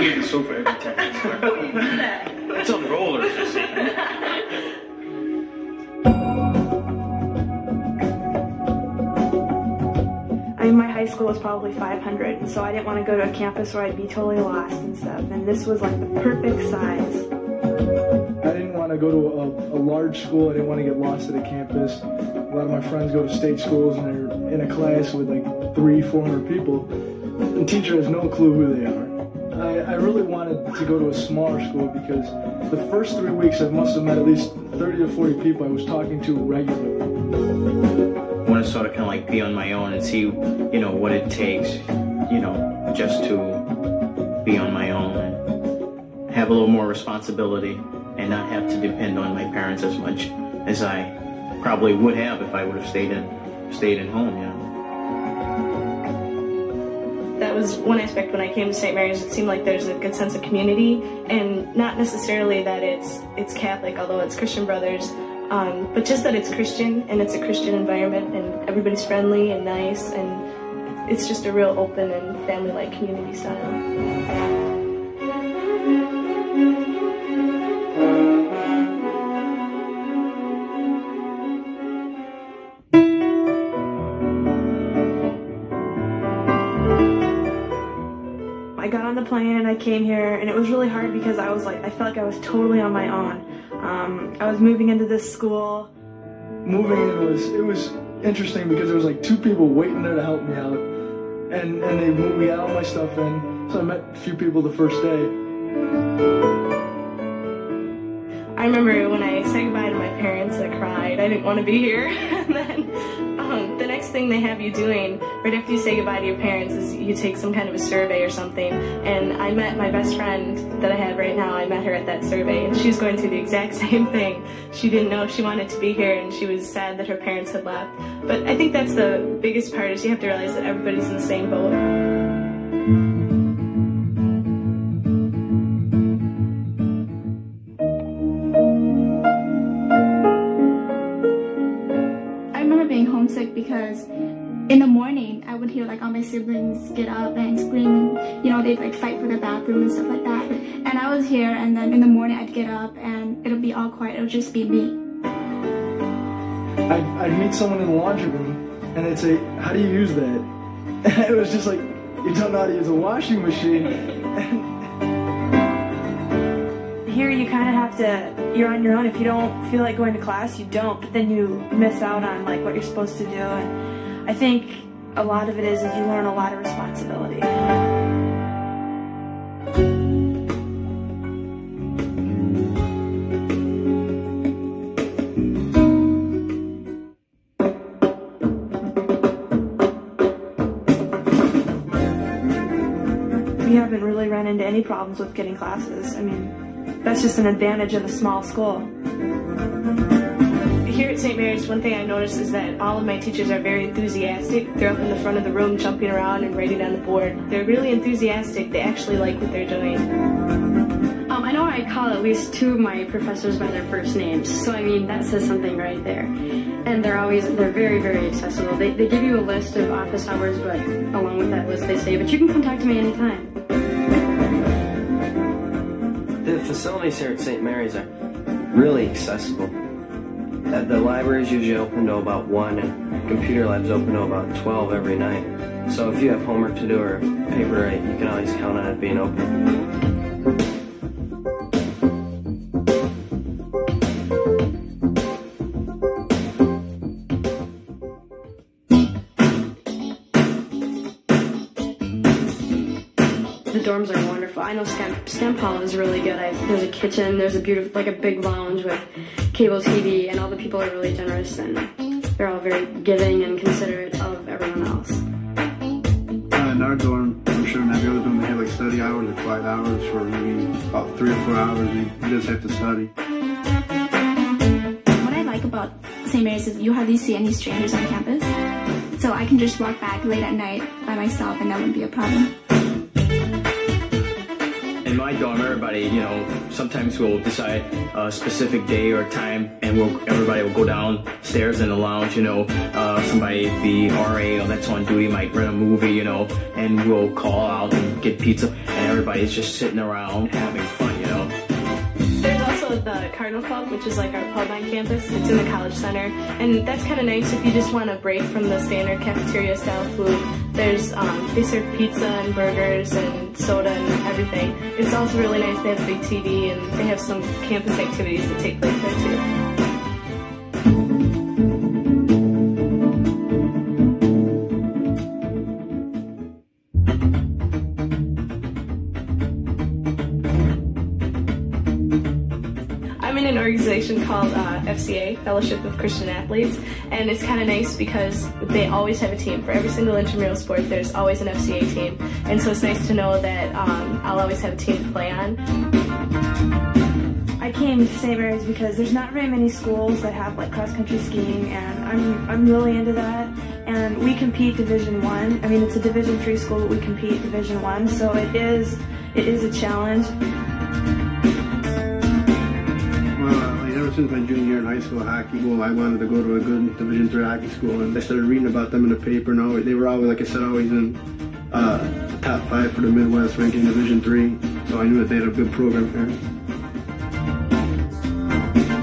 get the sofa every 10 minutes. It's on rollers, you see. I mean, my high school was probably 500, and so I didn't want to go to a campus where I'd be totally lost and stuff, and this was like the perfect size. I didn't want to go to a large school. I didn't want to get lost at a campus. A lot of my friends go to state schools and they're in a class with like 300-400 people, and the teacher has no clue who they are. I really wanted to go to a smaller school because the first 3 weeks I must have met at least 30 to 40 people I was talking to regularly. I want to sort of kind of like be on my own and see, you know, what it takes, you know, just to be on my own and have a little more responsibility and not have to depend on my parents as much as I probably would have if I would have stayed at home, you know. That was one aspect when I came to St. Mary's. It seemed like there's a good sense of community, and not necessarily that it's Catholic, although it's Christian Brothers, but just that it's Christian and it's a Christian environment and everybody's friendly and nice, and it's just a real open and family-like community style. I got on the plane and I came here, and it was really hard because I felt like I was totally on my own. I was moving into this school. Moving in it was interesting because there was like 2 people waiting there to help me out, and we got all my stuff in, so I met a few people the first day. I remember when I said goodbye to my parents, I cried. I didn't want to be here. And then the next thing they have you doing right after you say goodbye to your parents is you take some kind of a survey or something. And I met my best friend that I have right now. I met her at that survey, and she was going through the exact same thing. She didn't know she wanted to be here, and she was sad that her parents had left. But I think that's the biggest part, is you have to realize that everybody's in the same boat. Homesick because in the morning I would hear like all my siblings get up and scream, and, you know, they'd like fight for the bathroom and stuff like that. And I was here, and then in the morning I'd get up and it'll be all quiet. It'll just be me. I'd meet someone in the laundry room and they'd say, "How do you use that?" And it was just like, you don't know how to use a washing machine. Here you kind of have to, you're on your own. If you don't feel like going to class, you don't, but then you miss out on like what you're supposed to do. And I think a lot of it is you learn a lot of responsibility. We haven't really run into any problems with getting classes. I mean, that's just an advantage of a small school. Here at St. Mary's, one thing I noticed is that all of my teachers are very enthusiastic. They're up in the front of the room jumping around and writing on the board. They're really enthusiastic. They actually like what they're doing. I know I call at least 2 of my professors by their first names, so I mean, that says something right there. And they're very, very accessible. They give you a list of office hours, but along with that list they say, but you can come talk to me anytime. The facilities here at St. Mary's are really accessible. The library is usually open to about 1, and computer lab's open to about 12 every night. So if you have homework to do or a paper to write, you can always count on it being open. The dorms are wonderful. I know STEM Hall is really good. There's a kitchen, there's a beautiful, like a big lounge with cable TV, and all the people are really generous, and they're all very giving and considerate of everyone else. In our dorm, I'm sure in every other dorm, they have like study hours or quiet hours for maybe about 3 or 4 hours. You just have to study. What I like about St. Mary's is you hardly see any strangers on campus. So I can just walk back late at night by myself and that wouldn't be a problem. in my dorm, everybody, you know, sometimes we'll decide a specific day or time, and everybody will go downstairs in the lounge, you know, somebody, the RA that's on duty might rent a movie, you know, and we'll call out and get pizza, and everybody's just sitting around having fun, you know. There's also the Cardinal Club, which is like our pub on campus. It's in the College Center, and that's kind of nice if you just want to break from the standard cafeteria style food. There's they serve pizza and burgers and soda and everything. It's also really nice. They have a big TV, and they have some campus activities that take place there too. I'm in an organization called FCA, Fellowship of Christian Athletes, and it's kind of nice because they always have a team. For every single intramural sport, there's always an FCA team, and so it's nice to know that I'll always have a team to play on. I came to St. Mary's because there's not very many schools that have like cross-country skiing, and I'm really into that. And we compete Division I. I mean, it's a Division III school, but we compete Division I, so it is a challenge. Ever since my junior year in high school hockey, well, I wanted to go to a good Division III hockey school, and I started reading about them in the paper, and they were always, like I said, always in top 5 for the Midwest ranking Division III, so I knew that they had a good program here.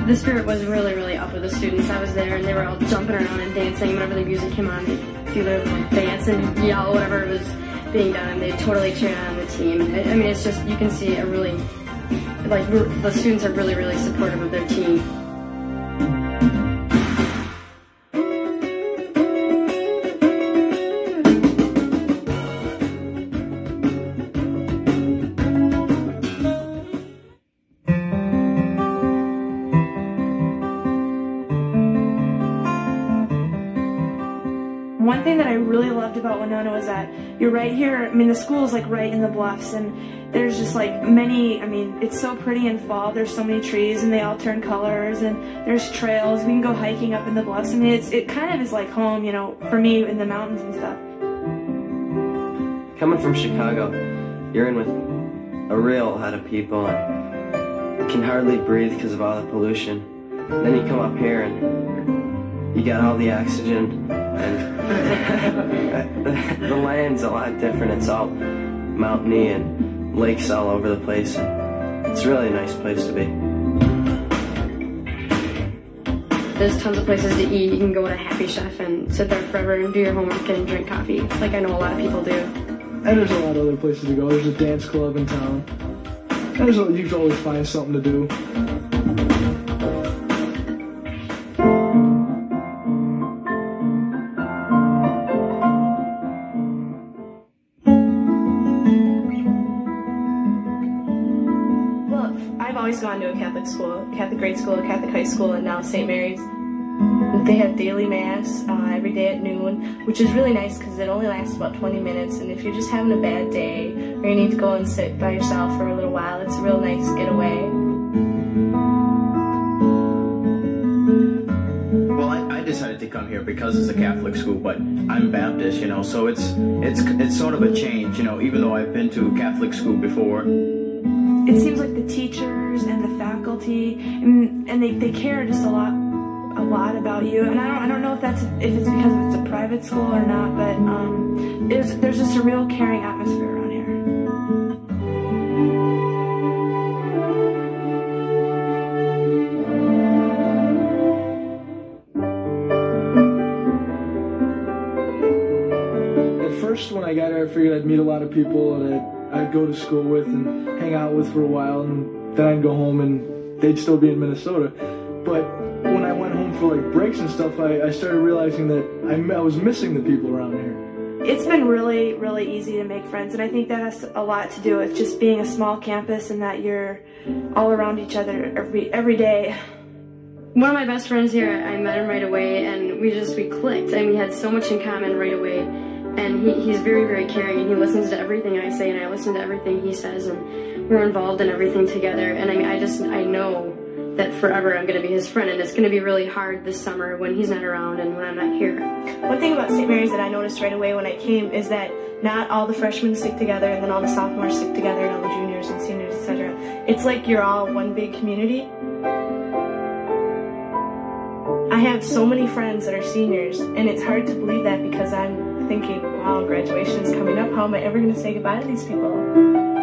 The spirit was really, really up with the students. I was there, and they were all jumping around and dancing. Whenever the music came on, they'd do their little dance and yell whatever was being done. They totally cheered on the team. I mean, it's just, you can see a really, like, the students are really, really supportive of their team. One thing that I really loved about Winona was that you're right here, I mean the school's like right in the bluffs, and there's just like many, I mean it's so pretty in fall, there's so many trees and they all turn colors, and there's trails, we can go hiking up in the bluffs. I mean it kind of is like home, you know, for me in the mountains and stuff. Coming from Chicago, you're in with a real lot of people and can hardly breathe because of all the pollution. Then you come up here and you got all the oxygen, and the land's a lot different. It's all mountainy and lakes all over the place. It's really a nice place to be. There's tons of places to eat. You can go to Happy Chef and sit there forever and do your homework and drink coffee, like I know a lot of people do. And there's a lot of other places to go. There's a dance club in town. You can always find something to do. I've always gone to a Catholic school, Catholic grade school, Catholic high school, and now St. Mary's. They have daily mass every day at noon, which is really nice because it only lasts about 20 minutes, and if you're just having a bad day or you need to go and sit by yourself for a little while, it's a real nice getaway. Well, I decided to come here because it's a Catholic school, but I'm Baptist, you know, so it's sort of a change, you know, even though I've been to Catholic school before. It seems like the teachers and the faculty, and they care just a lot about you. And I don't know if it's because it's a private school or not, but there's just a real caring atmosphere around here. At first, when I got here, I figured I'd meet a lot of people that I'd go to school with and hang out with for a while, and then I'd go home and they'd still be in Minnesota. But when I went home for like breaks and stuff, I started realizing that I was missing the people around here. It's been really, really easy to make friends, and I think that has a lot to do with just being a small campus and that you're all around each other every day. One of my best friends here, I met him right away, and we clicked, and we had so much in common right away. And he's very, very caring, and he listens to everything I say, and I listen to everything he says, and we're involved in everything together. And I mean, I know that forever I'm going to be his friend, and it's going to be really hard this summer when he's not around and when I'm not here. One thing about St. Mary's that I noticed right away when I came is that not all the freshmen stick together and then all the sophomores stick together and all the juniors and seniors, etc. It's like you're all one big community. I have so many friends that are seniors, and it's hard to believe that because I'm thinking, wow, graduation is coming up. How am I ever going to say goodbye to these people?